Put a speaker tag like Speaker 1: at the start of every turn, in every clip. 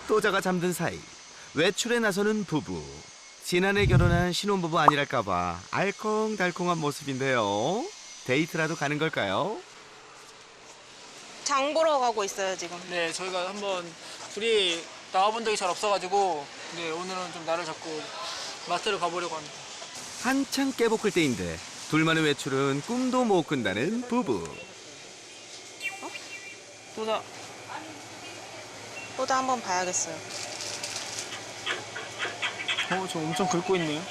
Speaker 1: 또자가 잠든 사이 외출에 나서는 부부. 지난해 결혼한 신혼부부 아니랄까봐 알콩달콩한 모습인데요. 데이트라도 가는 걸까요?
Speaker 2: 장 보러 가고 있어요, 지금.
Speaker 3: 네, 저희가 한번 둘이 나와본 적이 잘 없어가지고 네, 오늘은 좀 날을 잡고 마트를 가보려고 합니다.
Speaker 1: 한창 깨볶을 때인데 둘만의 외출은 꿈도 못 꾼다는 부부.
Speaker 3: 또자
Speaker 2: 또다 한번 봐야겠어요.
Speaker 3: 저 엄청 긁고 있네요.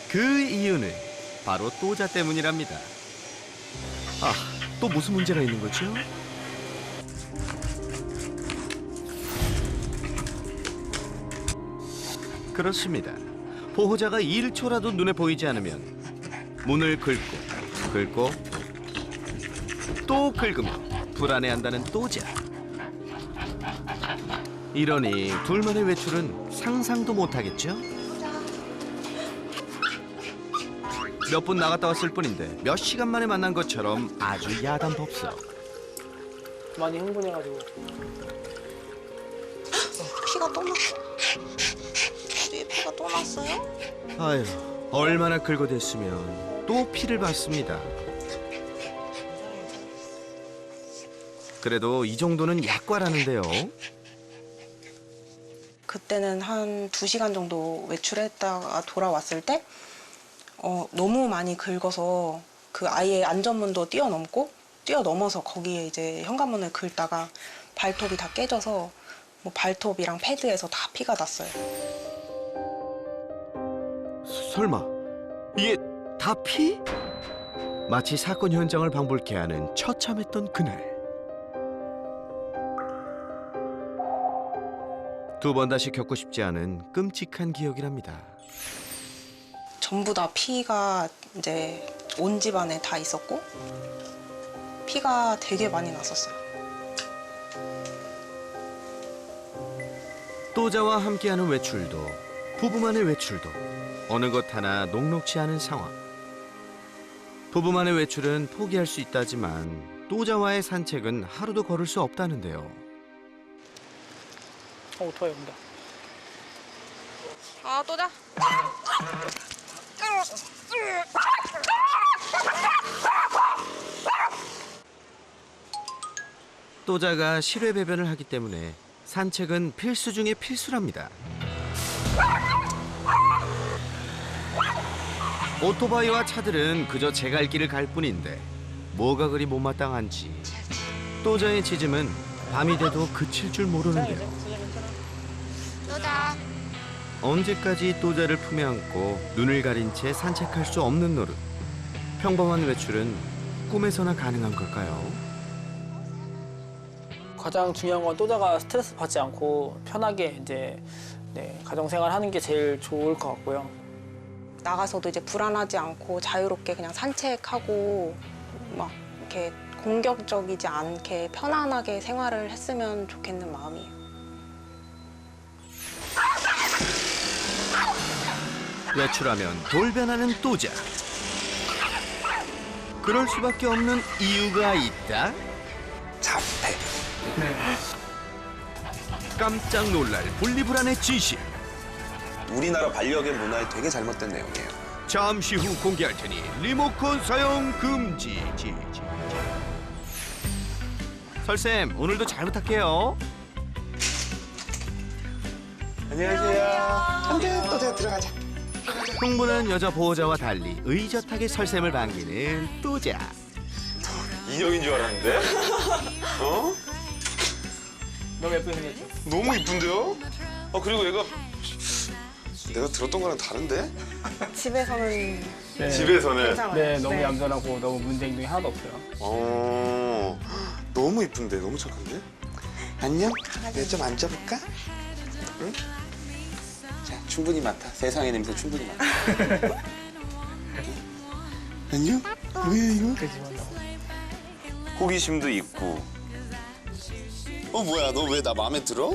Speaker 1: 그 이유는 바로 또자 때문이랍니다. 아, 또 무슨 문제가 있는 거죠? 그렇습니다. 보호자가 1초라도 눈에 보이지 않으면 문을 긁고 또 긁으며 불안해한다는 또자. 이러니 둘만의 외출은 상상도 못하겠죠? 몇 분 나갔다 왔을 뿐인데 몇 시간 만에 만난 것처럼 아주 야단법석.
Speaker 3: 많이 흥분해가지고.
Speaker 2: 피가 또 났어. 뒤에 피가 또 났어요?
Speaker 1: 아유, 얼마나 긁어댔으면 또 피를 봤습니다. 그래도 이 정도는 약과라는데요.
Speaker 2: 그때는 한 2시간 정도 외출했다가 돌아왔을 때 너무 많이 긁어서 그 아이의 안전문도 뛰어넘어서 거기에 이제 현관문을 긁다가 발톱이 다 깨져서 뭐 발톱이랑 패드에서 다 피가 났어요.
Speaker 1: 설마 이게 다 피? 마치 사건 현장을 방불케 하는 처참했던 그날. 두 번 다시 겪고 싶지 않은 끔찍한 기억이랍니다.
Speaker 2: 전부 다 피가 이제 온 집안에 다 있었고 피가 되게 많이 났었어요.
Speaker 1: 또자와 함께하는 외출도 부부만의 외출도 어느 것 하나 녹록지 않은 상황. 부부만의 외출은 포기할 수 있다지만 또자와의 산책은 하루도 걸을 수 없다는데요.
Speaker 3: 오토바이 온다.
Speaker 2: 아, 또다.
Speaker 1: 또자가 실외 배변을 하기 때문에 산책은 필수 중의 필수랍니다. 오토바이와 차들은 그저 제갈길을 갈 뿐인데 뭐가 그리 못마땅한지 또자의 짖음은 밤이 돼도 그칠 줄 모르는데요.
Speaker 2: 또다.
Speaker 1: 언제까지 또자를 품에 안고 눈을 가린 채 산책할 수 없는 노릇. 평범한 외출은 꿈에서나 가능한 걸까요?
Speaker 3: 가장 중요한 건 또자가 스트레스 받지 않고 편하게 이제 가정생활 하는 게 제일 좋을 것 같고요.
Speaker 2: 나가서도 이제 불안하지 않고 자유롭게 그냥 산책하고 막 이렇게 공격적이지 않게 편안하게 생활을 했으면 좋겠는 마음이에요.
Speaker 1: 외출하면 돌변하는 또자. 그럴 수밖에 없는 이유가 있다?
Speaker 4: 자폐.
Speaker 1: 깜짝 놀랄 분리불안의 지시.
Speaker 4: 우리나라 반려견 문화에 되게 잘못된 내용이에요.
Speaker 1: 잠시 후 공개할 테니 리모컨 사용 금지. 설쌤, 오늘도 잘 부탁해요.
Speaker 4: 안녕하세요. 안돼, 또 제가 들어가자.
Speaker 1: 흥분한 여자 보호자와 달리 의젓하게 설쌤을 반기는 또자.
Speaker 4: 인형인 줄 알았는데? 어?
Speaker 3: 너무 예쁘게 생겼죠?
Speaker 4: 너무 이쁜데요? 그리고 얘가 내가 들었던 거랑 다른데?
Speaker 2: 집에서는
Speaker 3: 네.
Speaker 4: 집에서는?
Speaker 2: 괜찮아요.
Speaker 3: 네, 너무 얌전하고 너무 문제 행동이 하나도 없어요.
Speaker 4: 너무 이쁜데, 너무 착한데? 안녕? 내가 좀 앉아볼까? 응? 자, 충분히 맡아. 세상의 냄새 충분히 맡아. 안녕? 뭐야 이거?
Speaker 3: 그지만
Speaker 4: 호기심도 있고. 뭐야, 너 왜 나 마음에 들어?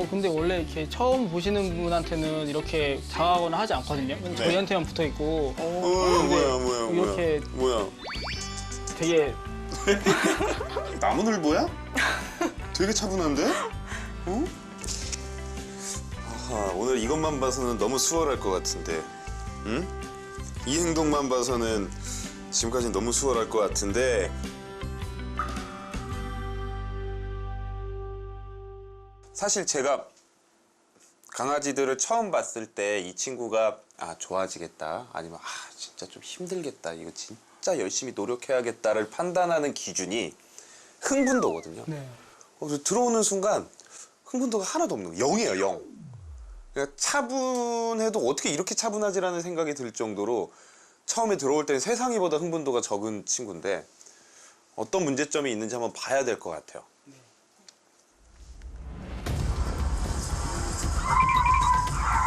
Speaker 3: 근데 원래 이렇게 처음 보시는 분한테는 이렇게 당하거나 하지 않거든요. 저희한테만 붙어 있고
Speaker 4: 뭐야.
Speaker 3: 이렇게
Speaker 4: 뭐야?
Speaker 3: 되게
Speaker 4: 나무늘보야? 되게 차분한데? 어? 아하, 오늘 이것만 봐서는 너무 수월할 것 같은데. 응? 이 행동만 봐서는 지금까지 너무 수월할 것 같은데. 사실 제가 강아지들을 처음 봤을 때 이 친구가 좋아지겠다 아니면 진짜 좀 힘들겠다 이거 진짜 열심히 노력해야겠다를 판단하는 기준이 흥분도거든요.
Speaker 3: 네.
Speaker 4: 그래서 들어오는 순간 흥분도가 하나도 없는 거예요. 0이에요, 0. 그러니까 차분해도 어떻게 이렇게 차분하지라는 생각이 들 정도로 처음에 들어올 때는 세상이보다 흥분도가 적은 친구인데 어떤 문제점이 있는지 한번 봐야 될 것 같아요.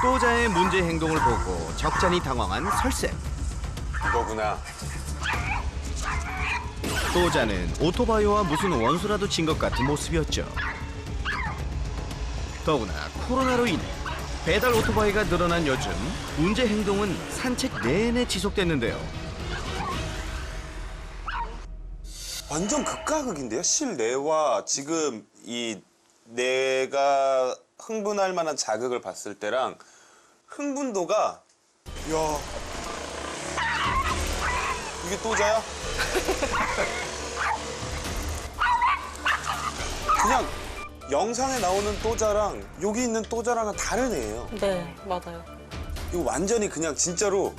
Speaker 1: 또자의 문제 행동을 보고 적잖이 당황한 설쌤.
Speaker 4: 이거구나.
Speaker 1: 또자는 오토바이와 무슨 원수라도 친 것 같은 모습이었죠. 더구나 코로나로 인해 배달 오토바이가 늘어난 요즘 문제 행동은 산책 내내 지속됐는데요.
Speaker 4: 완전 극과 극인데요. 실내와 지금 이 내가 흥분할 만한 자극을 봤을 때랑 흥분도가 이야 이게 또자야? 그냥 영상에 나오는 또자랑 여기 있는 또자랑은 다른 애예요.
Speaker 2: 네, 맞아요.
Speaker 4: 이거 완전히 그냥 진짜로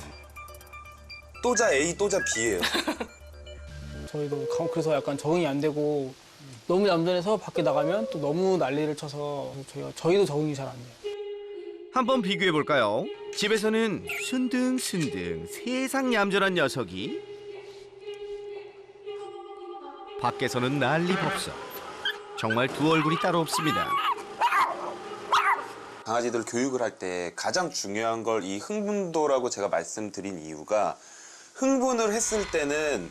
Speaker 4: 또자 A, 또자 B예요.
Speaker 3: 저희도 그래서 약간 적응이 안 되고 너무 얌전해서 밖에 나가면 또 너무 난리를 쳐서 저희도 적응이 잘 안 돼요.
Speaker 1: 한번 비교해 볼까요? 집에서는 순둥순둥 세상 얌전한 녀석이 밖에서는 난리법석. 정말 두 얼굴이 따로 없습니다.
Speaker 4: 강아지들 교육을 할 때 가장 중요한 걸 이 흥분도라고 제가 말씀드린 이유가 흥분을 했을 때는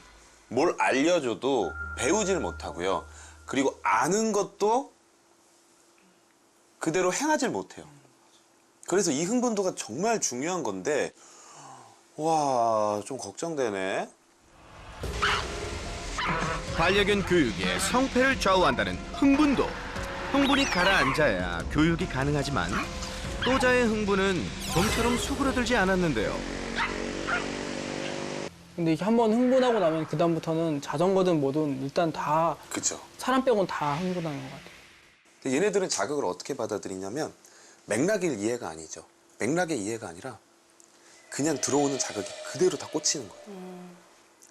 Speaker 4: 뭘 알려줘도 배우질 못하고요. 그리고 아는 것도 그대로 행하질 못해요. 그래서 이 흥분도가 정말 중요한 건데 와, 좀 걱정되네.
Speaker 1: 반려견 교육에 성패를 좌우한다는 흥분도. 흥분이 가라앉아야 교육이 가능하지만 또자의 흥분은 좀처럼 수그러들지 않았는데요.
Speaker 3: 근데 이게 한번 흥분하고 나면 그다음부터는 자전거든 뭐든 일단 다
Speaker 4: 그쵸?
Speaker 3: 사람 빼고는 다 흥분하는 것 같아요.
Speaker 4: 근데 얘네들은 자극을 어떻게 받아들이냐면 맥락의 이해가 아니죠. 맥락의 이해가 아니라 그냥 들어오는 자극이 그대로 다 꽂히는 거예요.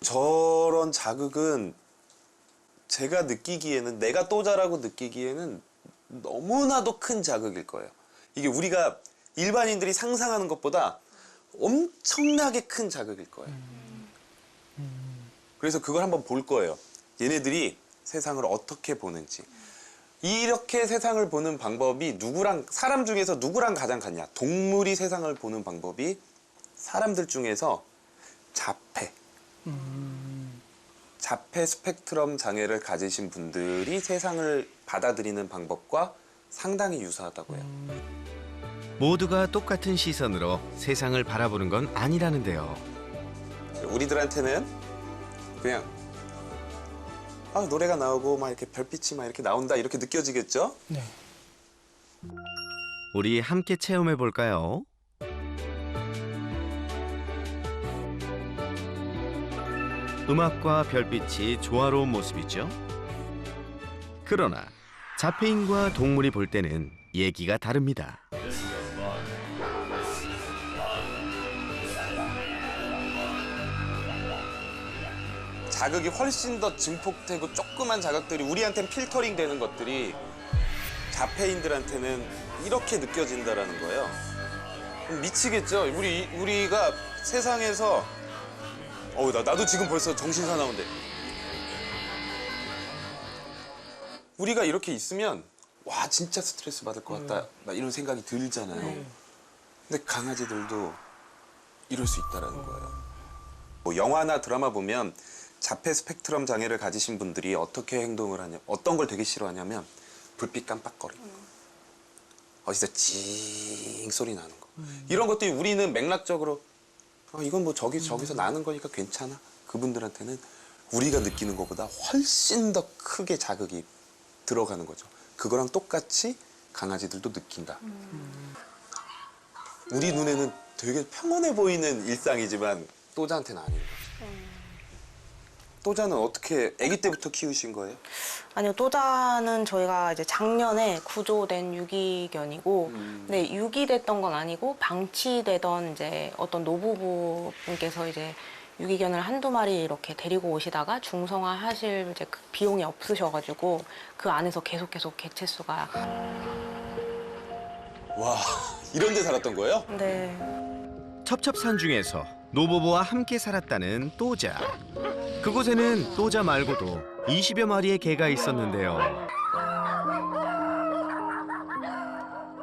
Speaker 4: 저런 자극은 제가 느끼기에는 내가 또자라고 느끼기에는 너무나도 큰 자극일 거예요. 이게 우리가 일반인들이 상상하는 것보다 엄청나게 큰 자극일 거예요. 그래서 그걸 한번 볼 거예요. 얘네들이 세상을 어떻게 보는지. 이렇게 세상을 보는 방법이 사람 중에서 누구랑 가장 같냐? 동물이 세상을 보는 방법이 사람들 중에서 자폐 스펙트럼 장애를 가지신 분들이 세상을 받아들이는 방법과 상당히 유사하다고 해요.
Speaker 1: 모두가 똑같은 시선으로 세상을 바라보는 건 아니라는데요.
Speaker 4: 우리들한테는 그냥 노래가 나오고 막 이렇게 별빛이 막 이렇게 나온다 이렇게 느껴지겠죠?
Speaker 3: 네.
Speaker 1: 우리 함께 체험해 볼까요? 음악과 별빛이 조화로운 모습이죠. 그러나 자폐인과 동물이 볼 때는 얘기가 다릅니다.
Speaker 4: 자극이 훨씬 더 증폭되고 조그만 자극들이 우리한테는 필터링 되는 것들이 자폐인들한테는 이렇게 느껴진다라는 거예요. 미치겠죠? 우리가 세상에서 나도 지금 벌써 정신 사나운데. 우리가 이렇게 있으면 와 진짜 스트레스 받을 것 같다 막 이런 생각이 들잖아요. 근데 강아지들도 이럴 수 있다라는 거예요. 뭐 영화나 드라마 보면 자폐 스펙트럼 장애를 가지신 분들이 어떻게 행동을 하냐, 어떤 걸 되게 싫어하냐면 불빛 깜빡거리는 거, 어디서 찡 소리 나는 거. 이런 것들이 우리는 맥락적으로 이건 뭐 저기서 나는 거니까 괜찮아. 그분들한테는 우리가 느끼는 것보다 훨씬 더 크게 자극이 들어가는 거죠. 그거랑 똑같이 강아지들도 느낀다. 우리 눈에는 되게 평온해 보이는 일상이지만 또자한테는 아닌 거죠. 또자는 어떻게 아기 때부터 키우신 거예요?
Speaker 2: 아니요, 또자는 저희가 이제 작년에 구조된 유기견이고, 근데 유기됐던 건 아니고 방치되던 이제 어떤 노부부분께서 이제 유기견을 한두 마리 이렇게 데리고 오시다가 중성화 하실 이제 그 비용이 없으셔가지고 그 안에서 계속 개체수가.
Speaker 4: 와, 이런 데 살았던 거예요?
Speaker 2: 네.
Speaker 1: 첩첩산 중에서 노부부와 함께 살았다는 또자. 그곳에는 또자 말고도 20여 마리의 개가 있었는데요.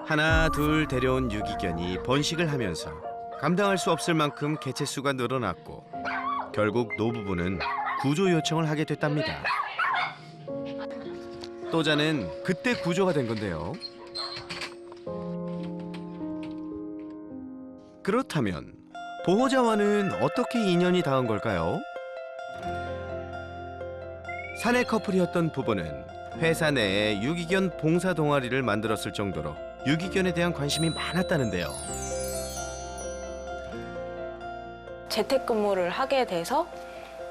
Speaker 1: 하나 둘 데려온 유기견이 번식을 하면서 감당할 수 없을 만큼 개체수가 늘어났고 결국 노부부는 구조 요청을 하게 됐답니다. 또자는 그때 구조가 된 건데요. 그렇다면 보호자와는 어떻게 인연이 닿은 걸까요? 사내 커플이었던 부부는 회사 내에 유기견 봉사 동아리를 만들었을 정도로 유기견에 대한 관심이 많았다는데요.
Speaker 2: 재택근무를 하게 돼서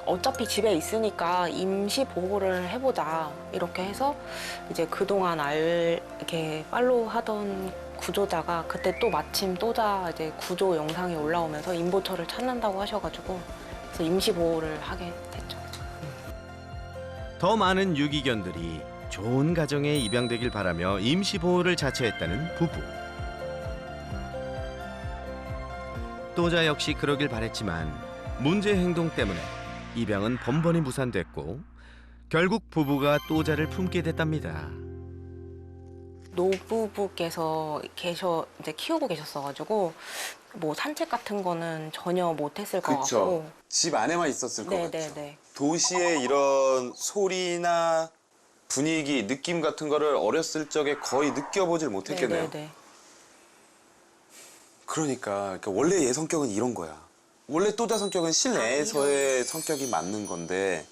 Speaker 2: 어차피 집에 있으니까 임시 보호를 해보자 이렇게 해서 이제 그동안 이렇게 팔로우하던 구조자가 그때 또 마침 또자 이제 구조 영상이 올라오면서 임보처를 찾는다고 하셔가지고 그래서 임시 보호를 하게 됐죠.
Speaker 1: 더 많은 유기견들이 좋은 가정에 입양되길 바라며 임시 보호를 자처했다는 부부. 또자 역시 그러길 바랬지만 문제 행동 때문에 입양은 번번이 무산됐고 결국 부부가 또자를 품게 됐답니다.
Speaker 2: 노부부께서 이제 키우고 계셨어가지고 뭐 산책 같은 거는 전혀 못했을 것
Speaker 4: 그쵸.
Speaker 2: 같고.
Speaker 4: 집 안에만 있었을 것 같죠.
Speaker 2: 네네네.
Speaker 4: 도시의 이런 소리나 분위기, 느낌 같은 거를 어렸을 적에 거의 느껴보질 못했겠네요.
Speaker 2: 네네네.
Speaker 4: 그러니까 원래 얘 성격은 이런 거야. 원래 또자 성격은 실내에서의 성격이 맞는 건데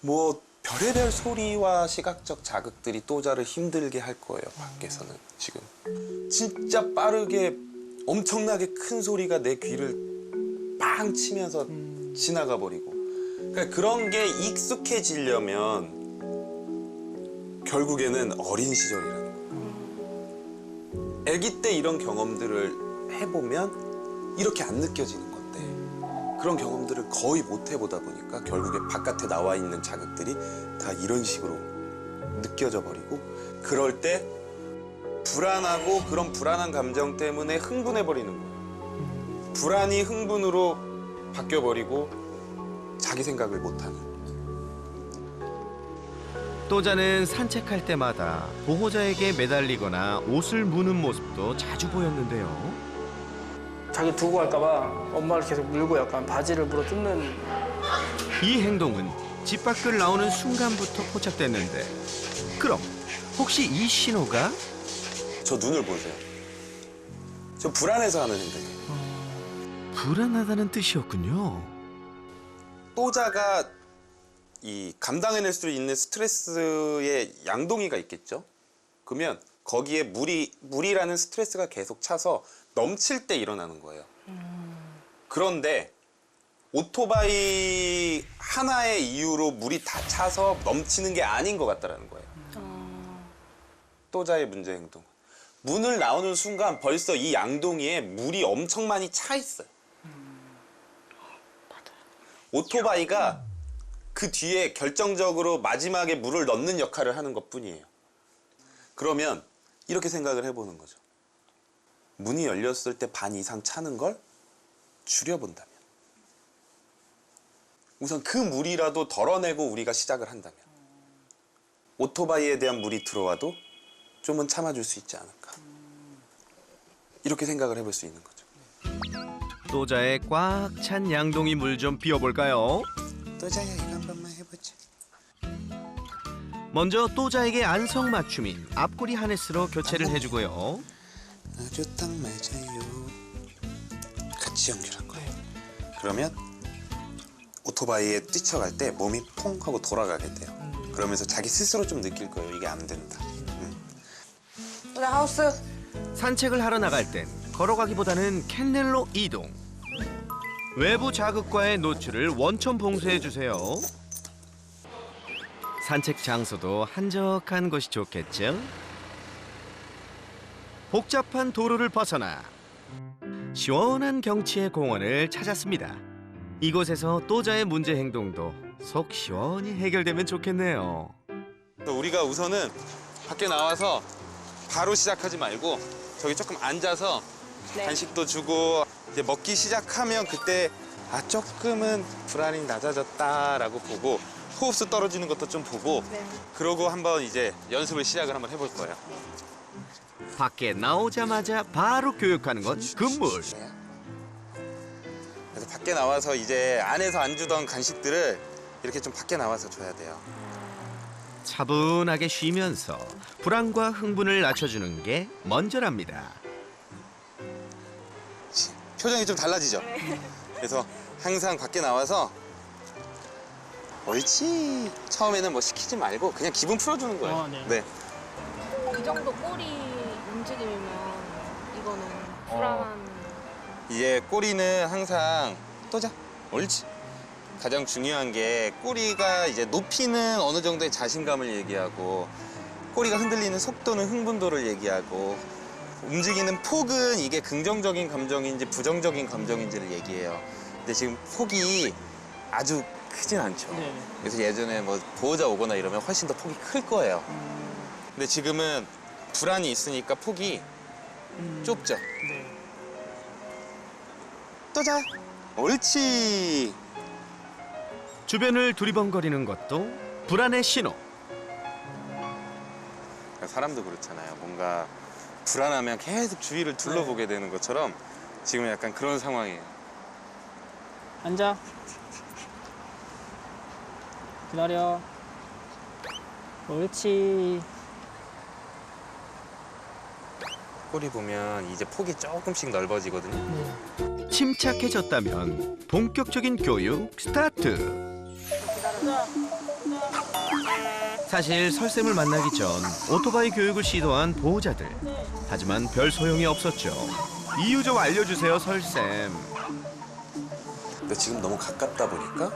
Speaker 4: 뭐 별의별 소리와 시각적 자극들이 또자를 힘들게 할 거예요. 밖에서는 지금 진짜 빠르게 엄청나게 큰 소리가 내 귀를 빵 치면서 지나가 버리고 그러니까 그런 게 익숙해지려면 결국에는 어린 시절이라는 거예요. 아기 때 이런 경험들을 해보면 이렇게 안 느껴지는 건데 그런 경험들을 거의 못 해보다 보니까 결국에 바깥에 나와 있는 자극들이 다 이런 식으로 느껴져 버리고 그럴 때 불안하고 그런 불안한 감정 때문에 흥분해 버리는 거예요. 불안이 흥분으로 바뀌어 버리고 자기 생각을 못하는.
Speaker 1: 또자는 산책할 때마다 보호자에게 매달리거나 옷을 무는 모습도 자주 보였는데요.
Speaker 3: 자기 두고 갈까봐 엄마를 계속 물고 약간 바지를 물어 뜯는.
Speaker 1: 이 행동은 집 밖을 나오는 순간부터 포착됐는데 그럼 혹시 이 신호가
Speaker 4: 저 눈을 보세요. 저 불안해서 하는 행동이에요.
Speaker 1: 불안하다는 뜻이었군요.
Speaker 4: 또자가 이 감당해낼 수 있는 스트레스의 양동이가 있겠죠. 그러면 거기에 물이라는 스트레스가 계속 차서 넘칠 때 일어나는 거예요. 그런데 오토바이 하나의 이유로 물이 다 차서 넘치는 게 아닌 것 같다라는 거예요. 또자의 문제 행동. 문을 나오는 순간 벌써 이 양동이에 물이 엄청 많이 차 있어요. 오토바이가 그 뒤에 결정적으로 마지막에 물을 넣는 역할을 하는 것뿐이에요. 그러면 이렇게 생각을 해보는 거죠. 문이 열렸을 때 반 이상 차는 걸 줄여본다면 우선 그 물이라도 덜어내고 우리가 시작을 한다면 오토바이에 대한 물이 들어와도 좀은 참아줄 수 있지 않을까. 이렇게 생각을 해볼 수 있는 거죠.
Speaker 1: 또자의 꽉 찬 양동이 물 좀 비워볼까요?
Speaker 4: 또자야 이거 한 번만 해보자.
Speaker 1: 먼저 또자에게 안성맞춤인 앞구리 하네스로 교체를 해주고요.
Speaker 4: 아주 딱 맞아요. 같이 연결한 거예요. 그러면 오토바이에 뛰쳐갈 때 몸이 퐁 하고 돌아가게 돼요. 그러면서 자기 스스로 좀 느낄 거예요. 이게 안 된다.
Speaker 2: 네, 하우스.
Speaker 1: 산책을 하러 나갈 땐 걸어가기보다는 캔넬로 이동. 외부 자극과의 노출을 원천 봉쇄해 주세요. 산책 장소도 한적한 곳이 좋겠죠? 복잡한 도로를 벗어나 시원한 경치의 공원을 찾았습니다. 이곳에서 또자의 문제 행동도 속 시원히 해결되면 좋겠네요.
Speaker 4: 우리가 우선은 밖에 나와서 바로 시작하지 말고 저기 조금 앉아서
Speaker 2: 네.
Speaker 4: 간식도 주고 이제 먹기 시작하면 그때 아 조금은 불안이 낮아졌다라고 보고 호흡수 떨어지는 것도 좀 보고
Speaker 2: 네.
Speaker 4: 그러고 한번 이제 연습을 시작을 한번 해볼 거예요.
Speaker 1: 밖에 나오자마자 바로 교육하는 건 금물.
Speaker 4: 그래서 밖에 나와서 이제 안에서 안 주던 간식들을 이렇게 좀 밖에 나와서 줘야 돼요.
Speaker 1: 차분하게 쉬면서 불안과 흥분을 낮춰주는 게 먼저랍니다.
Speaker 4: 표정이 좀 달라지죠? 그래서 항상 밖에 나와서 옳지. 처음에는 뭐 시키지 말고 그냥 기분 풀어주는 거예요.
Speaker 3: 네.
Speaker 5: 이 정도 꼬리 움직임이면 이거는 불안한
Speaker 4: 이제 꼬리는 항상 또자 옳지. 가장 중요한 게 꼬리가 이제 높이는 어느 정도의 자신감을 얘기하고 꼬리가 흔들리는 속도는 흥분도를 얘기하고 움직이는 폭은 이게 긍정적인 감정인지 부정적인 감정인지를 얘기해요. 근데 지금 폭이 아주 크진 않죠.
Speaker 3: 네.
Speaker 4: 그래서 예전에 뭐 보호자 오거나 이러면 훨씬 더 폭이 클 거예요. 근데 지금은 불안이 있으니까 폭이 좁죠.
Speaker 3: 네.
Speaker 4: 또자 옳지.
Speaker 1: 주변을 두리번거리는 것도 불안의 신호.
Speaker 4: 사람도 그렇잖아요. 뭔가 불안하면 계속 주위를 둘러보게 되는 것처럼 지금 약간 그런 상황이에요.
Speaker 3: 앉아. 기다려. 옳지.
Speaker 4: 꼬리 보면 이제 폭이 조금씩 넓어지거든요.
Speaker 1: 침착해졌다면 본격적인 교육 스타트. 사실 설쌤을 만나기 전 오토바이 교육을 시도한 보호자들. 하지만 별 소용이 없었죠. 이유 좀 알려주세요, 설쌤.
Speaker 4: 근데 지금 너무 가깝다 보니까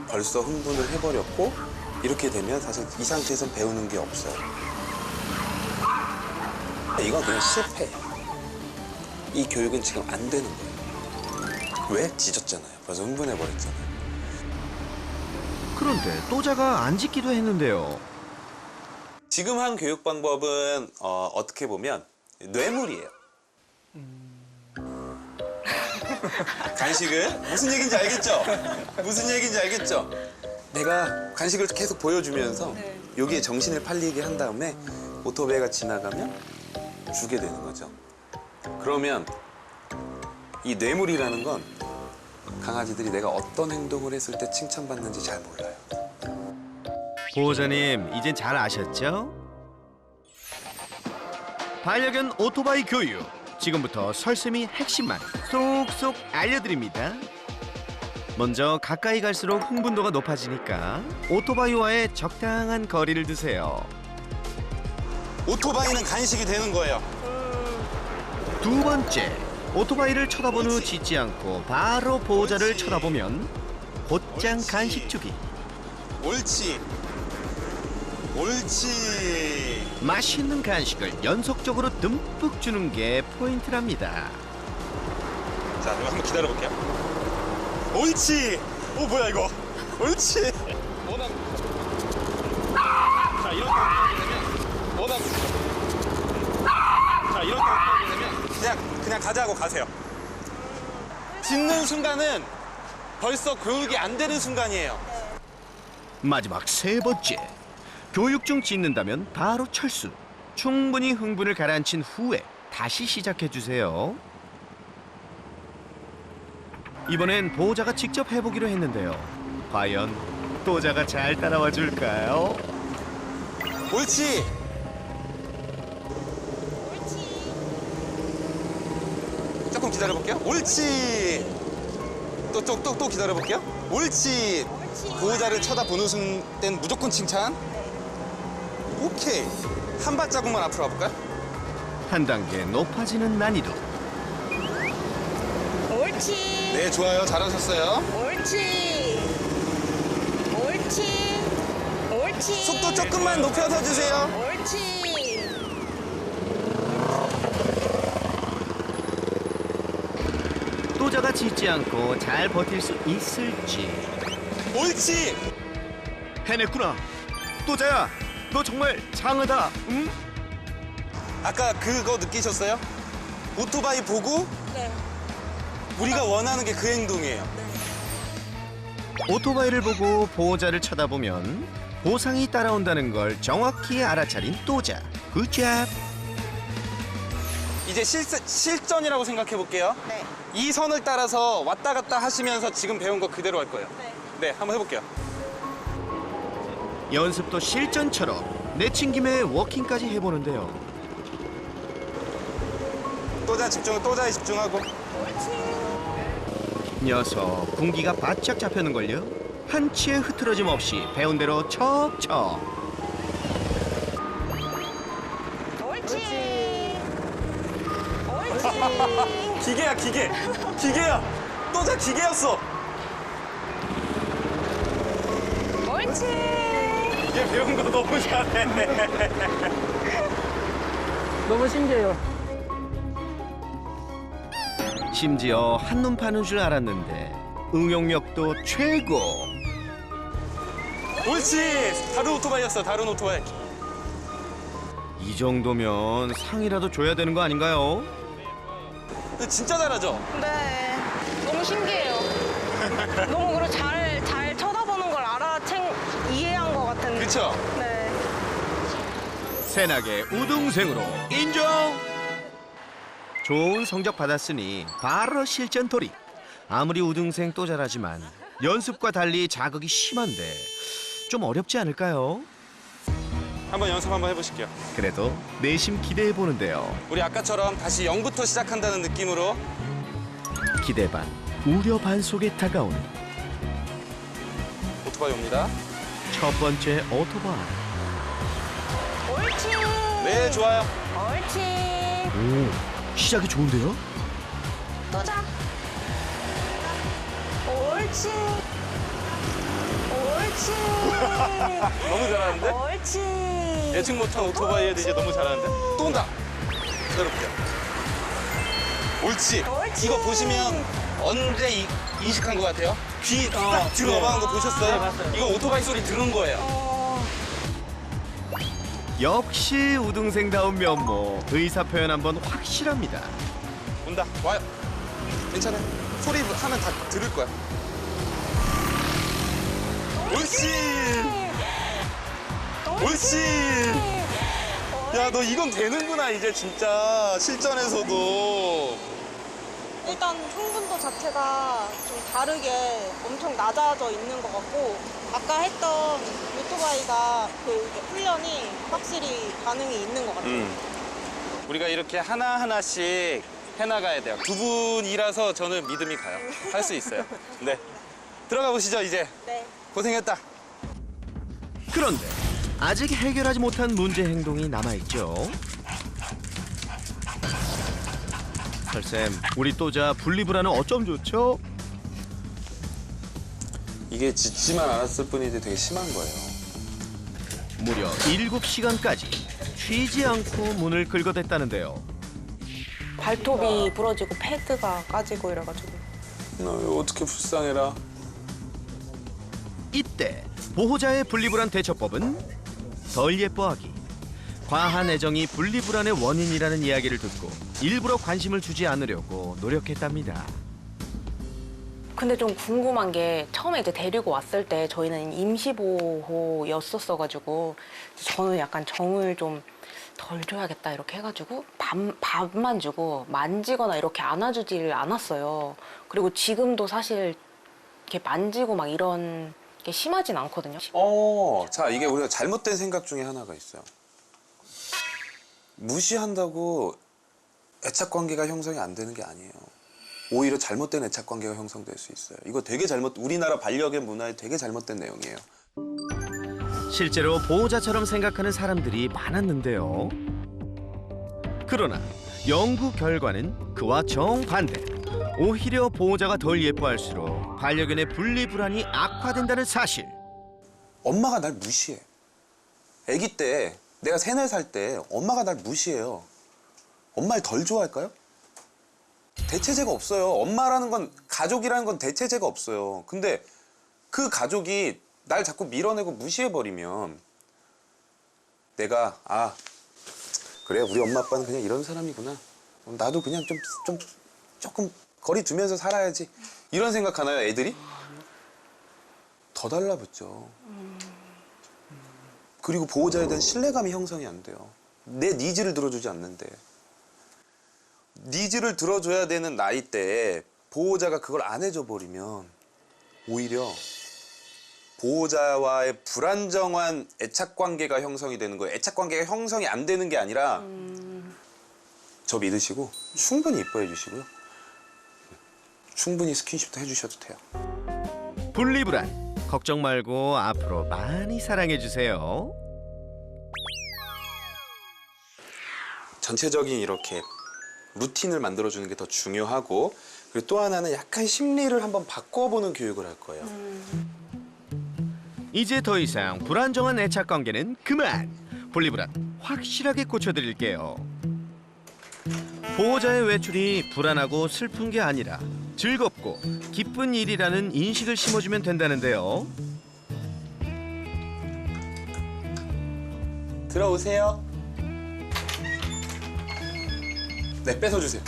Speaker 4: 벌써 흥분을 해버렸고 이렇게 되면 사실 이 상태에서 배우는 게 없어요. 이건 그냥 실패예요. 이 교육은 지금 안 되는 거예요. 왜? 뒤졌잖아요. 벌써 흥분해버렸잖아요.
Speaker 1: 그런데 또자가 안 짖기도 했는데요.
Speaker 4: 지금 한 교육 방법은 어떻게 보면 뇌물이에요. 간식은 무슨 얘기인지 알겠죠? 무슨 얘기인지 알겠죠? 내가 간식을 계속 보여주면서 여기에 정신을 팔리게 한 다음에 오토바이가 지나가면 주게 되는 거죠. 그러면 이 뇌물이라는 건 강아지들이 내가 어떤 행동을 했을 때 칭찬받는지 잘 몰라요.
Speaker 1: 보호자님, 이젠 잘 아셨죠? 반려견 오토바이 교육. 지금부터 설쌤이 핵심만 쏙쏙 알려드립니다. 먼저 가까이 갈수록 흥분도가 높아지니까 오토바이와의 적당한 거리를 두세요.
Speaker 4: 오토바이는 간식이 되는 거예요.
Speaker 1: 두 번째, 오토바이를 쳐다본 후 짖지 않고 바로 보호자를 쳐다보면 곧장 간식 주기.
Speaker 4: 옳지. 옳지.
Speaker 1: 맛있는 간식을 연속적으로 듬뿍 주는 게 포인트랍니다.
Speaker 4: 자, 그럼 한번 기다려볼게요. 옳지. 오, 뭐야 이거. 옳지. 자, 이렇게 하게 되면 자, 이렇게 하게 되면 그냥 가자 하고 가세요. 짖는 순간은 벌써 교육이 안 되는 순간이에요.
Speaker 1: 마지막 세 번째, 교육 중 짖는다면 바로 철수. 충분히 흥분을 가라앉힌 후에 다시 시작해 주세요. 이번엔 보호자가 직접 해보기로 했는데요. 과연 또자가 잘 따라와 줄까요?
Speaker 4: 옳지. 조금 기다려볼게요. 옳지. 또 기다려볼게요. 옳지. 보호자를 쳐다보는 순간 무조건 칭찬. 오케이. 한 발자국만 앞으로 가볼까요?
Speaker 1: 한 단계 높아지는 난이도.
Speaker 2: 옳지.
Speaker 4: 네, 좋아요. 잘하셨어요.
Speaker 2: 옳지. 옳지. 옳지.
Speaker 4: 속도 조금만 높여서 주세요.
Speaker 2: 옳지.
Speaker 1: 또자가 짖지 않고 잘 버틸 수 있을지.
Speaker 4: 옳지.
Speaker 1: 해냈구나. 또자야, 너 정말 장하다. 응?
Speaker 4: 아까 그거 느끼셨어요? 오토바이 보고
Speaker 2: 네.
Speaker 4: 우리가 원하는 게 그 행동이에요.
Speaker 1: 오토바이를 보고 보호자를 쳐다보면 보상이 따라온다는 걸 정확히 알아차린 또자. 굿잡.
Speaker 4: 이제 실전이라고 생각해 볼게요.
Speaker 2: 네.
Speaker 4: 이 선을 따라서 왔다 갔다 하시면서 지금 배운 거 그대로 할 거예요.
Speaker 2: 네.
Speaker 4: 네, 한번 해볼게요.
Speaker 1: 연습도 실전처럼 내친 김에 워킹까지 해보는데요.
Speaker 4: 또자에 집중하고.
Speaker 1: 녀석 군기가 바짝 잡혔는걸요. 한치의 흐트러짐 없이 배운 대로 척척.
Speaker 2: 옳지. 옳지.
Speaker 4: 기계야, 기계. 기계야. 또자 기계였어.
Speaker 2: 옳지.
Speaker 4: 얘 배운 거 너무 잘해.
Speaker 3: 너무 신기해요.
Speaker 1: 심지어 한눈 파는 줄 알았는데 응용력도 최고.
Speaker 4: 옳지. 다른 오토바이였어. 다른 오토바이.
Speaker 1: 이 정도면 상이라도 줘야 되는 거 아닌가요?
Speaker 4: 근데 진짜 잘하죠?
Speaker 2: 네. 너무 신기해요. 너무 그리고 잘 쳐다보는 걸 이해한 것 같은.
Speaker 4: 그쵸?
Speaker 2: 네.
Speaker 1: 새나게 우등생으로 인정. 좋은 성적 받았으니 바로 실전 돌입. 아무리 우등생 또 잘하지만 연습과 달리 자극이 심한데 좀 어렵지 않을까요?
Speaker 4: 한번 연습 한번 해보실게요.
Speaker 1: 그래도 내심 기대해 보는데요.
Speaker 4: 우리 아까처럼 다시 0부터 시작한다는 느낌으로.
Speaker 1: 기대 반, 우려 반 속에 다가오는
Speaker 4: 오토바이 옵니다.
Speaker 1: 첫 번째 오토바이.
Speaker 2: 옳지.
Speaker 4: 네, 좋아요.
Speaker 2: 옳지.
Speaker 1: 오, 시작이 좋은데요?
Speaker 2: 또자. 옳지. 옳지.
Speaker 4: 너무 잘하는데?
Speaker 2: 옳지.
Speaker 4: 예측 못한 오토바이에도 이제 너무 잘하는데? 또 온다. 기다려볼게요. 옳지.
Speaker 2: 옳지.
Speaker 4: 이거 보시면 언제 인식한 것 같아요? 귀 딱 뒤로 넘어간 거 보셨어요?
Speaker 3: 네, 봤어요.
Speaker 4: 이거 오토바이 소리 들은 거예요.
Speaker 1: 역시 우등생다운 면모. 의사 표현 한번 확실합니다.
Speaker 4: 온다. 와요. 괜찮아요. 소리 하면 다 들을 거야. 옳지. 옳지. 야, 너 이건 되는구나, 이제 진짜. 실전에서도.
Speaker 6: 일단 흥분도 자체가 좀 다르게 엄청 낮아져 있는 것 같고 아까 했던 오토바이가 그 훈련이 확실히 반응이 있는 것 같아요.
Speaker 4: 우리가 이렇게 하나하나씩 해나가야 돼요. 두 분이라서 저는 믿음이 가요. 할 수 있어요. 네. 들어가 보시죠, 이제.
Speaker 6: 네.
Speaker 4: 고생했다.
Speaker 1: 그런데 아직 해결하지 못한 문제 행동이 남아있죠. 설쌤, 우리 또자 분리불안은 어쩜 좋죠?
Speaker 4: 이게 짖지만 않았을 뿐이지 되게 심한 거예요.
Speaker 1: 무려 7시간까지 쉬지 않고 문을 긁어댔다는데요.
Speaker 2: 발톱이 부러지고 패드가 까지고 이래가지고.
Speaker 4: 나 어떻게 불쌍해라.
Speaker 1: 이때 보호자의 분리불안 대처법은 덜 예뻐하기. 과한 애정이 분리불안의 원인이라는 이야기를 듣고 일부러 관심을 주지 않으려고 노력했답니다.
Speaker 2: 근데 좀 궁금한 게 처음에 이제 데리고 왔을 때 저희는 임시보호였었어가지고 저는 약간 정을 좀 덜 줘야겠다 이렇게 해가지고 밥만 주고 만지거나 이렇게 안아주질 않았어요. 그리고 지금도 사실 이렇게 만지고 막 이런 게 심하진 않거든요.
Speaker 4: 자, 이게 우리가 잘못된 생각 중에 하나가 있어요. 무시한다고 애착 관계가 형성이 안 되는 게 아니에요. 오히려 잘못된 애착 관계가 형성될 수 있어요. 이거 되게 우리나라 반려견 문화에 되게 잘못된 내용이에요.
Speaker 1: 실제로 보호자처럼 생각하는 사람들이 많았는데요. 그러나 연구 결과는 그와 정반대. 오히려 보호자가 덜 예뻐할수록 반려견의 분리불안이 악화된다는 사실.
Speaker 4: 엄마가 날 무시해. 아기 때 내가 3, 4살 때 엄마가 날 무시해요. 엄마를 덜 좋아할까요? 대체제가 없어요. 엄마라는 건, 가족이라는 건 대체제가 없어요. 근데 그 가족이 날 자꾸 밀어내고 무시해버리면 내가 그래, 우리 엄마 아빠는 그냥 이런 사람이구나. 나도 그냥 조금 거리 두면서 살아야지. 이런 생각하나요, 애들이? 더 달라붙죠. 그리고 보호자에 대한 신뢰감이 형성이 안 돼요. 내 니즈를 들어주지 않는데. 니즈를 들어줘야 되는 나이대에 보호자가 그걸 안 해줘 버리면 오히려 보호자와의 불안정한 애착관계가 형성이 되는 거예요. 애착관계가 형성이 안 되는 게 아니라 저 믿으시고 충분히 이뻐해 주시고요. 충분히 스킨십도 해주셔도 돼요.
Speaker 1: 분리불안 걱정 말고 앞으로 많이 사랑해 주세요.
Speaker 4: 전체적인 이렇게 루틴을 만들어주는 게 더 중요하고, 그리고 또 하나는 약간 심리를 한번 바꿔보는 교육을 할 거예요.
Speaker 1: 이제 더 이상 불안정한 애착관계는 그만. 분리불안 확실하게 고쳐드릴게요. 보호자의 외출이 불안하고 슬픈 게 아니라 즐겁고 기쁜 일이라는 인식을 심어주면 된다는데요.
Speaker 4: 들어오세요. 네, 뺏어주세요.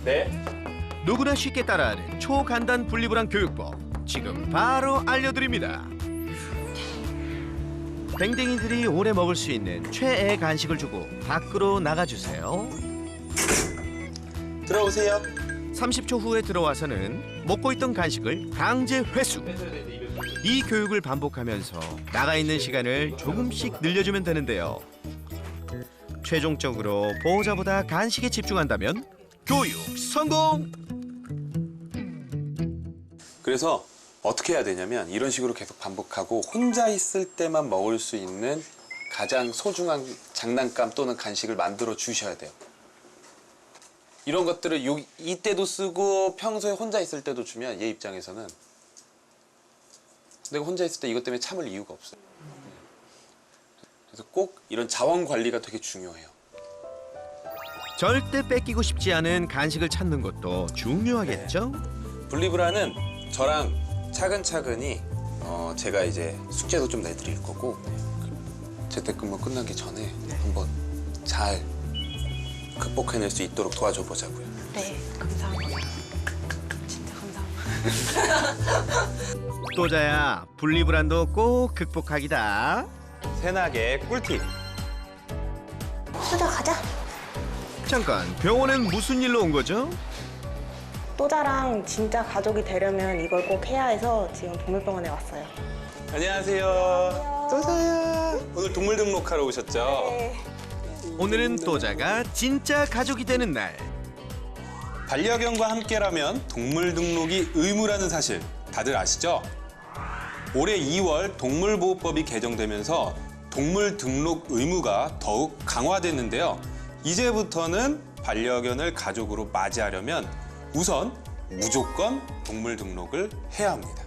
Speaker 4: 네.
Speaker 1: 누구나 쉽게 따라하는 초간단 분리불안 교육법 지금 바로 알려드립니다. 댕댕이들이 오래 먹을 수 있는 최애 간식을 주고 밖으로 나가주세요.
Speaker 4: 들어오세요.
Speaker 1: 30초 후에 들어와서는 먹고 있던 간식을 강제 회수. 이 교육을 반복하면서 나가 있는 시간을 조금씩 늘려주면 되는데요. 최종적으로 보호자보다 간식에 집중한다면 교육 성공!
Speaker 4: 그래서 어떻게 해야 되냐면 이런 식으로 계속 반복하고 혼자 있을 때만 먹을 수 있는 가장 소중한 장난감 또는 간식을 만들어 주셔야 돼요. 이런 것들을 이때도 쓰고 평소에 혼자 있을 때도 주면 얘 입장에서는 내가 혼자 있을 때 이것 때문에 참을 이유가 없어요. 그래서 꼭 이런 자원 관리가 되게 중요해요.
Speaker 1: 절대 뺏기고 싶지 않은 간식을 찾는 것도 중요하겠죠?
Speaker 4: 분리불안은 저랑 차근차근히 제가 이제 숙제도 좀 내드릴 거고 재택근무 끝나기 전에 한번 잘 극복해낼 수 있도록 도와줘 보자고요.
Speaker 2: 네, 감사합니다. 진짜 감사합니다.
Speaker 1: 또자야, 분리불안도 꼭 극복하기다.
Speaker 4: 새나개 꿀팁.
Speaker 2: 수자 가자.
Speaker 1: 잠깐, 병원엔 무슨 일로 온 거죠?
Speaker 2: 또자랑 진짜 가족이 되려면 이걸 꼭 해야 해서 지금 동물병원에 왔어요.
Speaker 4: 안녕하세요. 또자야. 오늘 동물 등록하러 오셨죠?
Speaker 2: 네.
Speaker 1: 오늘은 또자가 진짜 가족이 되는 날.
Speaker 4: 반려견과 함께라면 동물 등록이 의무라는 사실 다들 아시죠? 올해 2월 동물보호법이 개정되면서 동물 등록 의무가 더욱 강화됐는데요. 이제부터는 반려견을 가족으로 맞이하려면 우선 무조건 동물 등록을 해야 합니다.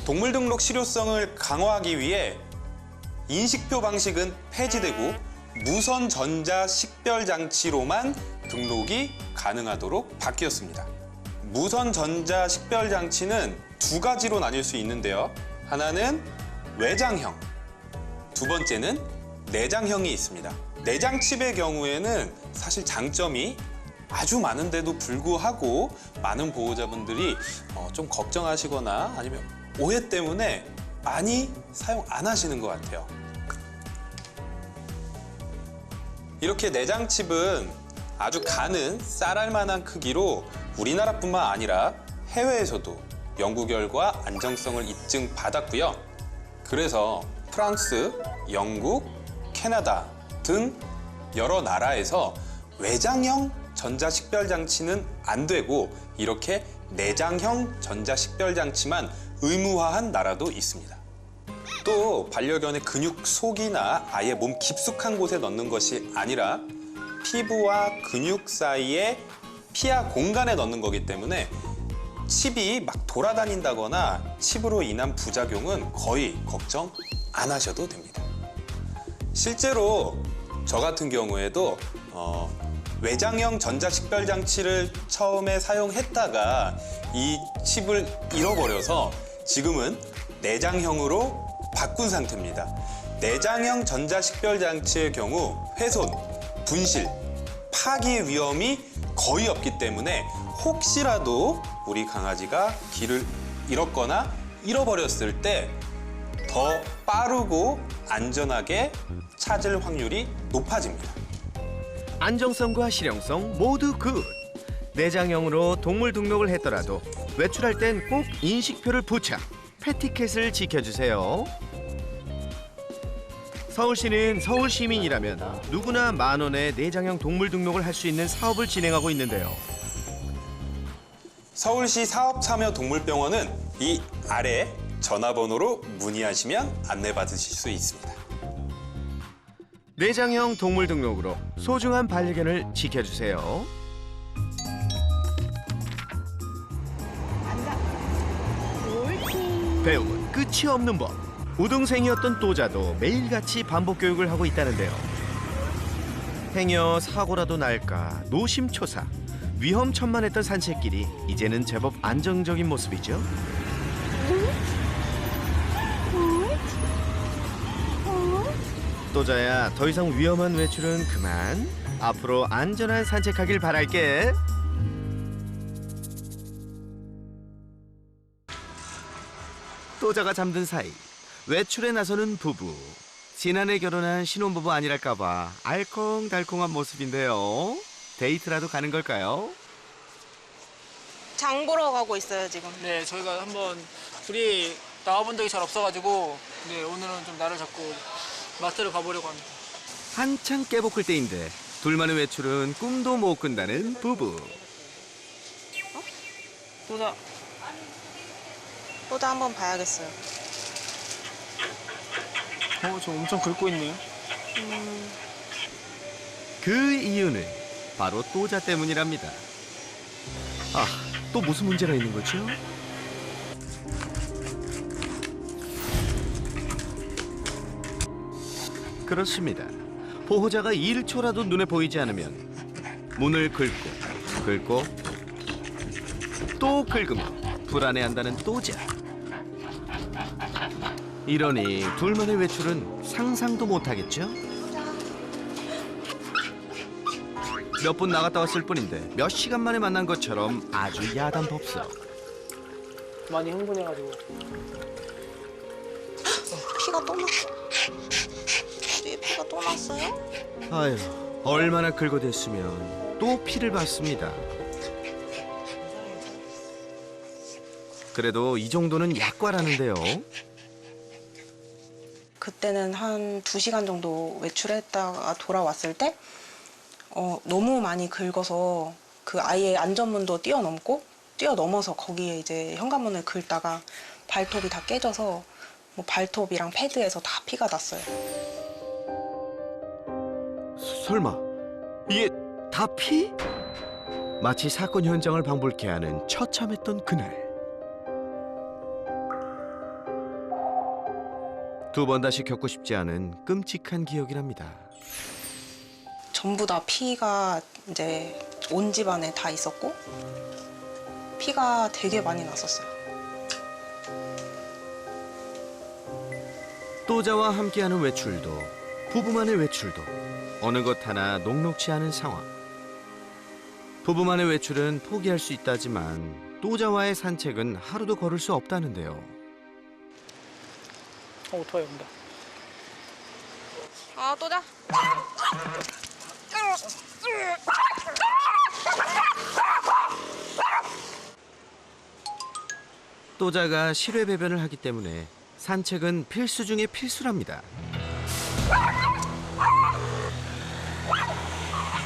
Speaker 4: 동물 등록 실효성을 강화하기 위해 인식표 방식은 폐지되고 무선 전자 식별 장치로만 등록이 가능하도록 바뀌었습니다. 무선 전자 식별 장치는 두 가지로 나뉠 수 있는데요. 하나는 외장형, 두 번째는 내장형이 있습니다. 내장 칩의 경우에는 사실 장점이 아주 많은데도 불구하고 많은 보호자분들이 좀 걱정하시거나 아니면 오해 때문에 많이 사용 안 하시는 것 같아요. 이렇게 내장 칩은 아주 가는 쌀알 만한 크기로 우리나라뿐만 아니라 해외에서도 연구 결과 안정성을 입증받았고요. 그래서 프랑스, 영국, 캐나다 등 여러 나라에서 외장형 전자식별 장치는 안 되고 이렇게 내장형 전자식별장치만 의무화한 나라도 있습니다. 또 반려견의 근육 속이나 아예 몸 깊숙한 곳에 넣는 것이 아니라 피부와 근육 사이에 피하 공간에 넣는 거기 때문에 칩이 막 돌아다닌다거나 칩으로 인한 부작용은 거의 걱정 안 하셔도 됩니다. 실제로 저 같은 경우에도 외장형 전자식별장치를 처음에 사용했다가 이 칩을 잃어버려서 지금은 내장형으로 바꾼 상태입니다. 내장형 전자식별장치의 경우 훼손, 분실, 파기 위험이 거의 없기 때문에 혹시라도 우리 강아지가 길을 잃었거나 잃어버렸을 때 더 빠르고 안전하게 찾을 확률이 높아집니다.
Speaker 1: 안정성과 실용성 모두 굿. 내장형으로 동물 등록을 했더라도 외출할 땐 꼭 인식표를 부착, 패티켓을 지켜주세요. 서울시는 서울 시민이라면 누구나 10,000원에 내장형 동물 등록을 할 수 있는 사업을 진행하고 있는데요.
Speaker 4: 서울시 사업참여동물병원은 이 아래 전화번호로 문의하시면 안내받으실 수 있습니다.
Speaker 1: 내장형 동물 등록으로 소중한 반려견을 지켜주세요. 배움은 끝이 없는 법. 우등생이었던 또자도 매일같이 반복 교육을 하고 있다는데요. 행여 사고라도 날까 노심초사. 위험천만했던 산책길이 이제는 제법 안정적인 모습이죠. 또자야, 더 이상 위험한 외출은 그만. 앞으로 안전한 산책하길 바랄게. 또자가 잠든 사이 외출에 나서는 부부. 지난해 결혼한 신혼부부 아니랄까봐 알콩달콩한 모습인데요. 데이트라도 가는 걸까요?
Speaker 6: 장 보러 가고 있어요, 지금.
Speaker 3: 네, 저희가 한번 둘이 나와본 적이 잘 없어가지고 네, 오늘은 좀 날을 잡고 마트를 가보려고 합니다.
Speaker 1: 한창 깨볶을 때인데 둘만의 외출은 꿈도 못 꾼다는 부부.
Speaker 3: 또자,
Speaker 6: 또다 한번 봐야겠어요.
Speaker 3: 저 엄청 긁고 있네요.
Speaker 1: 그 이유는 바로 또자 때문이랍니다. 아, 또 무슨 문제가 있는 거죠? 그렇습니다. 보호자가 1초라도 눈에 보이지 않으면 문을 긁고 또 긁으며 불안해한다는 또자. 이러니 둘만의 외출은 상상도 못하겠죠? 몇 분 나갔다 왔을 뿐인데 몇 시간 만에 만난 것처럼 아주 야단법석.
Speaker 3: 많이 흥분해가지고.
Speaker 6: 피가 또 났어. 뒤에 피가 또 났어요?
Speaker 1: 아유, 얼마나 긁어댔으면 또 피를 봤습니다. 그래도 이 정도는 약과라는데요.
Speaker 2: 그때는 한 2시간 정도 외출했다가 돌아왔을 때 너무 많이 긁어서 그 아이의 안전문도 뛰어넘어서 거기에 이제 현관문을 긁다가 발톱이 다 깨져서 뭐 발톱이랑 패드에서 다 피가 났어요.
Speaker 1: 설마 이게 다 피? 마치 사건 현장을 방불케 하는 처참했던 그날. 두 번 다시 겪고 싶지 않은 끔찍한 기억이랍니다.
Speaker 2: 전부 다 피가 이제 온 집안에 다 있었고 피가 되게 많이 났었어요.
Speaker 1: 또자와 함께하는 외출도, 부부만의 외출도 어느 것 하나 녹록치 않은 상황. 부부만의 외출은 포기할 수 있다지만 또자와의 산책은 하루도 걸을 수 없다는데요.
Speaker 3: 오토바이 온다.
Speaker 6: 아, 또자.
Speaker 1: 또자가 실외 배변을 하기 때문에 산책은 필수 중의 필수랍니다.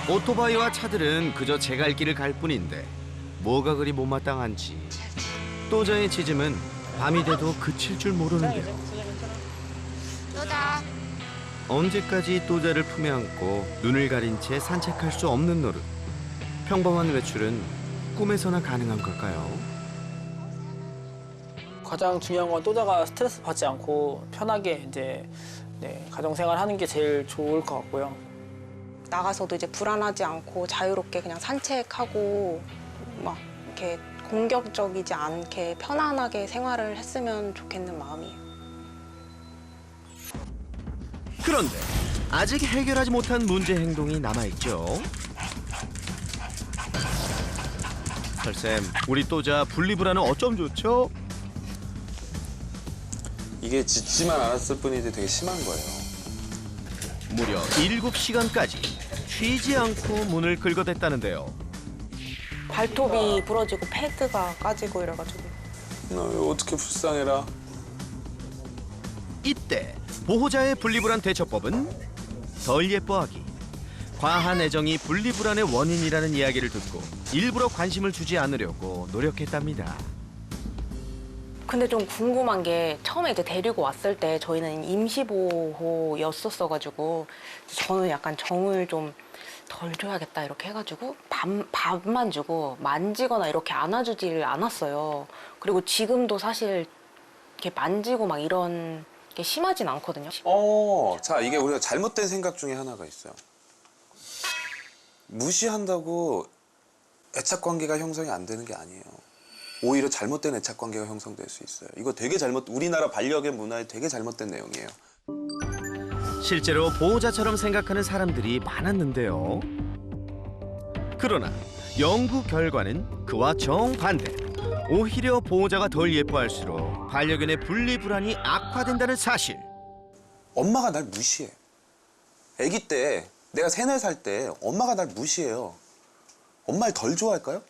Speaker 1: 오토바이와 차들은 그저 제갈길을 갈 뿐인데 뭐가 그리 못마땅한지 또자의 짖음은 밤이 돼도 그칠 줄 모르는데요.
Speaker 5: 또자.
Speaker 1: 언제까지 또자를 품에 안고 눈을 가린 채 산책할 수 없는 노릇. 평범한 외출은 꿈에서나 가능한 걸까요?
Speaker 3: 가장 중요한 건 또자가 스트레스 받지 않고 편하게 이제 가정생활 하는 게 제일 좋을 것 같고요.
Speaker 2: 나가서도 이제 불안하지 않고 자유롭게 그냥 산책하고 막 이렇게 공격적이지 않게 편안하게 생활을 했으면 좋겠는 마음이에요.
Speaker 1: 그런데 아직 해결하지 못한 문제 행동이 남아있죠. 설쌤, 우리 또자 분리불안은 어쩜 좋죠?
Speaker 4: 이게 짖지만 않았을 뿐이지 되게 심한 거예요.
Speaker 1: 무려 7시간까지 쉬지 않고 문을 긁어댔다는데요.
Speaker 2: 발톱이 부러지고 패드가 까지고 이래가지고.
Speaker 4: 나 어떻게 불쌍해라.
Speaker 1: 이때 보호자의 분리불안 대처법은 덜 예뻐하기. 과한 애정이 분리불안의 원인이라는 이야기를 듣고 일부러 관심을 주지 않으려고 노력했답니다.
Speaker 2: 근데 좀 궁금한 게 처음에 이제 데리고 왔을 때 저희는 임시보호였었어가지고 저는 약간 정을 좀 덜 줘야겠다 이렇게 해가지고 밥만 주고 만지거나 이렇게 안아주지를 않았어요. 그리고 지금도 사실 이렇게 만지고 막 이런 게 심하진 않거든요.
Speaker 4: 자, 이게 우리가 잘못된 생각 중에 하나가 있어요. 무시한다고 애착 관계가 형성이 안 되는 게 아니에요. 오히려 잘못된 애착 관계가 형성될 수 있어요. 이거 되게 우리나라 반려견 문화에 되게 잘못된 내용이에요.
Speaker 1: 실제로 보호자처럼 생각하는 사람들이 많았는데요. 그러나 연구 결과는 그와 정반대. 오히려 보호자가 덜 예뻐할수록 반려견의 분리불안이 악화된다는 사실.
Speaker 4: 엄마가 날 무시해. 아기 때 내가 3, 4살 때 엄마가 날 무시해요. 엄마를 덜 좋아할까요?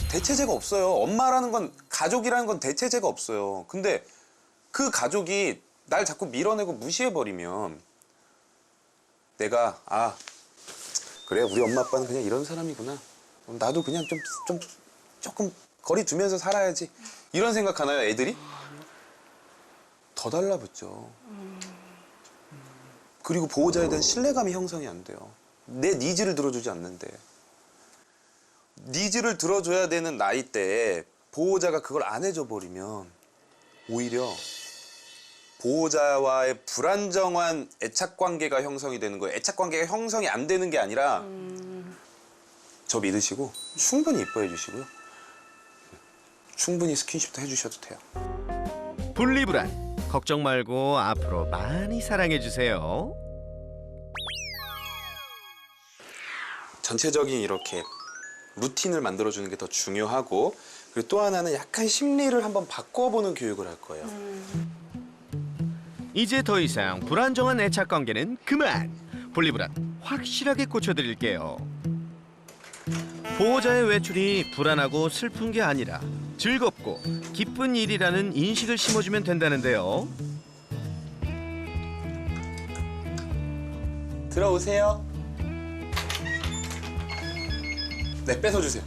Speaker 4: 대체제가 없어요. 엄마라는 건, 가족이라는 건 대체제가 없어요. 근데 그 가족이 날 자꾸 밀어내고 무시해버리면 내가 그래, 우리 엄마 아빠는 그냥 이런 사람이구나. 나도 그냥 조금 거리 두면서 살아야지. 이런 생각하나요, 애들이? 더 달라붙죠. 그리고 보호자에 대한 신뢰감이 형성이 안 돼요. 내 니즈를 들어주지 않는데. 니즈를 들어줘야 되는 나이대에 보호자가 그걸 안 해줘 버리면 오히려 보호자와의 불안정한 애착관계가 형성이 되는 거예요. 애착관계가 형성이 안 되는 게 아니라 저 믿으시고 충분히 이뻐해 주시고요. 충분히 스킨십도 해주셔도 돼요.
Speaker 1: 분리불안 걱정 말고 앞으로 많이 사랑해 주세요.
Speaker 4: 전체적인 이렇게 루틴을 만들어주는 게 더 중요하고, 그리고 또 하나는 약간 심리를 한번 바꿔보는 교육을 할 거예요.
Speaker 1: 이제 더 이상 불안정한 애착 관계는 그만. 분리불안 확실하게 고쳐드릴게요. 보호자의 외출이 불안하고 슬픈 게 아니라 즐겁고 기쁜 일이라는 인식을 심어주면 된다는데요.
Speaker 4: 들어오세요. 네, 뺏어주세요.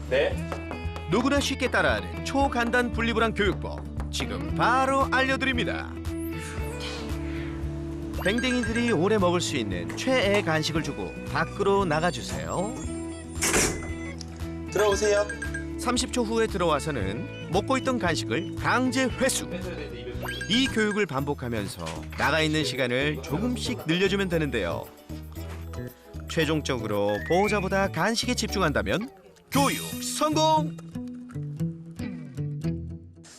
Speaker 3: 네.
Speaker 1: 누구나 쉽게 따라하는 초간단 분리불안 교육법 지금 바로 알려드립니다. 댕댕이들이 오래 먹을 수 있는 최애 간식을 주고 밖으로 나가주세요.
Speaker 4: 들어오세요.
Speaker 1: 30초 후에 들어와서는 먹고 있던 간식을 강제 회수. 이 교육을 반복하면서 나가 있는 시간을 조금씩 늘려주면 되는데요. 최종적으로 보호자보다 간식에 집중한다면 교육 성공!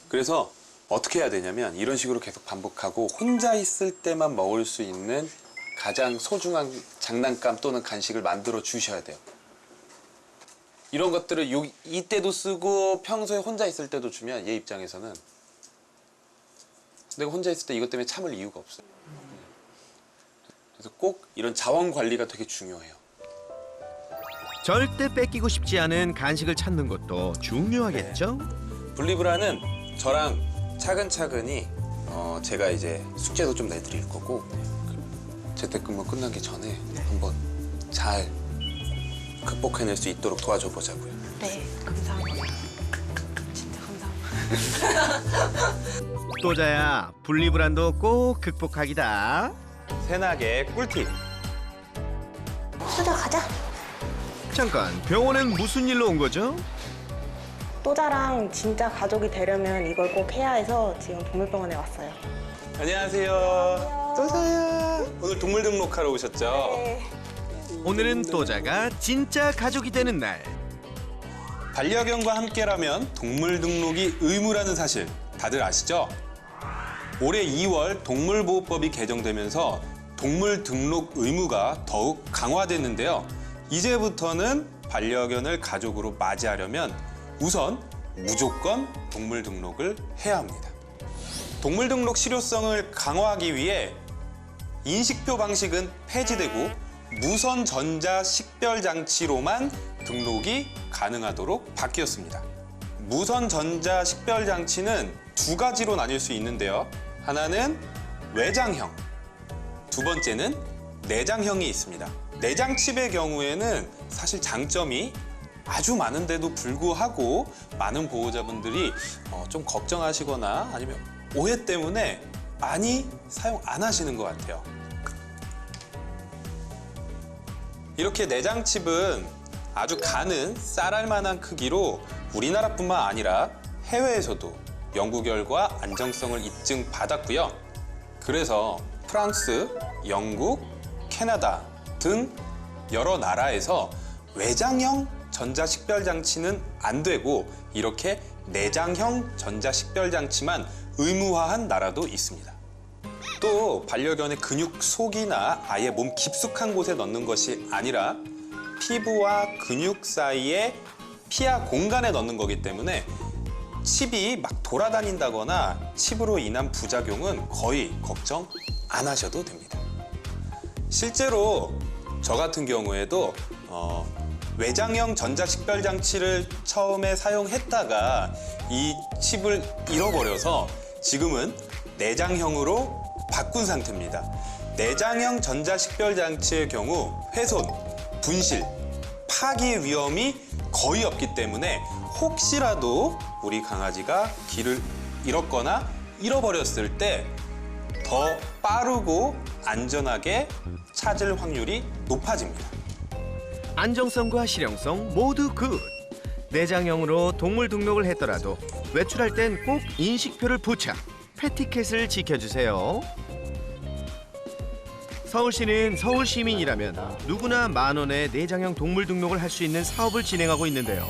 Speaker 4: 그래서 어떻게 해야 되냐면 이런 식으로 계속 반복하고 혼자 있을 때만 먹을 수 있는 가장 소중한 장난감 또는 간식을 만들어 주셔야 돼요. 이런 것들을 이때도 쓰고 평소에 혼자 있을 때도 주면 얘 입장에서는 내가 혼자 있을 때 이것 때문에 참을 이유가 없어요. 그래서 꼭 이런 자원 관리가 되게 중요해요.
Speaker 1: 절대 뺏기고 싶지 않은 간식을 찾는 것도 중요하겠죠?
Speaker 4: 분리불안은 저랑 차근차근히 제가 이제 숙제도 좀 내드릴 거고 재택근무 끝나기 전에 한번 잘 극복해낼 수 있도록 도와줘 보자고요.
Speaker 2: 네, 감사합니다. 진짜 감사합니다.
Speaker 1: 또자야, 분리불안도 꼭 극복하기다.
Speaker 4: 새나개 꿀팁.
Speaker 2: 수자 가자.
Speaker 1: 잠깐, 병원엔 무슨 일로 온 거죠?
Speaker 2: 또자랑 진짜 가족이 되려면 이걸 꼭 해야 해서 지금 동물병원에 왔어요.
Speaker 4: 안녕하세요. 또자야. 오늘 동물 등록하러 오셨죠?
Speaker 2: 네.
Speaker 1: 오늘은 또자가 진짜 가족이 되는 날.
Speaker 4: 반려견과 함께라면 동물 등록이 의무라는 사실 다들 아시죠? 올해 2월 동물보호법이 개정되면서 동물 등록 의무가 더욱 강화됐는데요. 이제부터는 반려견을 가족으로 맞이하려면 우선 무조건 동물 등록을 해야 합니다. 동물 등록 실효성을 강화하기 위해 인식표 방식은 폐지되고 무선 전자 식별 장치로만 등록이 가능하도록 바뀌었습니다. 무선 전자 식별 장치는 두 가지로 나뉠 수 있는데요. 하나는 외장형, 두 번째는 내장형이 있습니다. 내장 칩의 경우에는 사실 장점이 아주 많은데도 불구하고 많은 보호자분들이 좀 걱정하시거나 아니면 오해 때문에 많이 사용 안 하시는 것 같아요. 이렇게 내장 칩은 아주 가는 쌀알 만한 크기로 우리나라뿐만 아니라 해외에서도 연구 결과 안정성을 입증받았고요. 그래서 프랑스, 영국, 캐나다 등 여러 나라에서 외장형 전자식별장치는 안 되고 이렇게 내장형 전자식별장치만 의무화한 나라도 있습니다. 또 반려견의 근육 속이나 아예 몸 깊숙한 곳에 넣는 것이 아니라 피부와 근육 사이에 피하 공간에 넣는 거기 때문에 칩이 막 돌아다닌다거나 칩으로 인한 부작용은 거의 걱정 안 하셔도 됩니다. 실제로 저 같은 경우에도 외장형 전자식별장치를 처음에 사용했다가 이 칩을 잃어버려서 지금은 내장형으로 바꾼 상태입니다. 내장형 전자식별장치의 경우 훼손, 분실, 파기 위험이 거의 없기 때문에 혹시라도 우리 강아지가 길을 잃었거나 잃어버렸을 때 더 빠르고 안전하게 찾을 확률이 높아집니다.
Speaker 1: 안정성과 실용성 모두 굿. 내장형으로 동물 등록을 했더라도 외출할 땐 꼭 인식표를 부착, 패티켓을 지켜주세요. 서울시는 서울 시민이라면 누구나 10,000원의 내장형 동물 등록을 할 수 있는 사업을 진행하고 있는데요.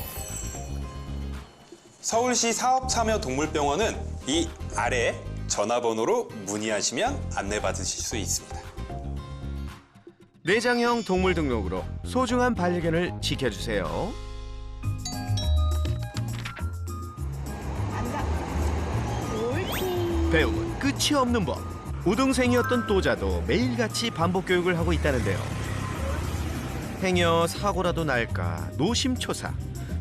Speaker 4: 서울시 사업참여동물병원은 이 아래 전화번호로 문의하시면 안내받으실 수 있습니다.
Speaker 1: 내장형 동물 등록으로 소중한 반려견을 지켜주세요. 배움은 끝이 없는 법. 우등생이었던 또자도 매일같이 반복 교육을 하고 있다는데요. 행여 사고라도 날까 노심초사.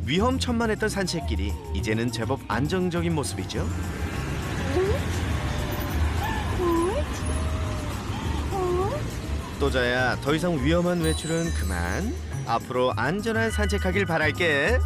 Speaker 1: 위험천만했던 산책길이 이제는 제법 안정적인 모습이죠. 또자야, 더 이상 위험한 외출은 그만. 앞으로 안전한 산책하길 바랄게.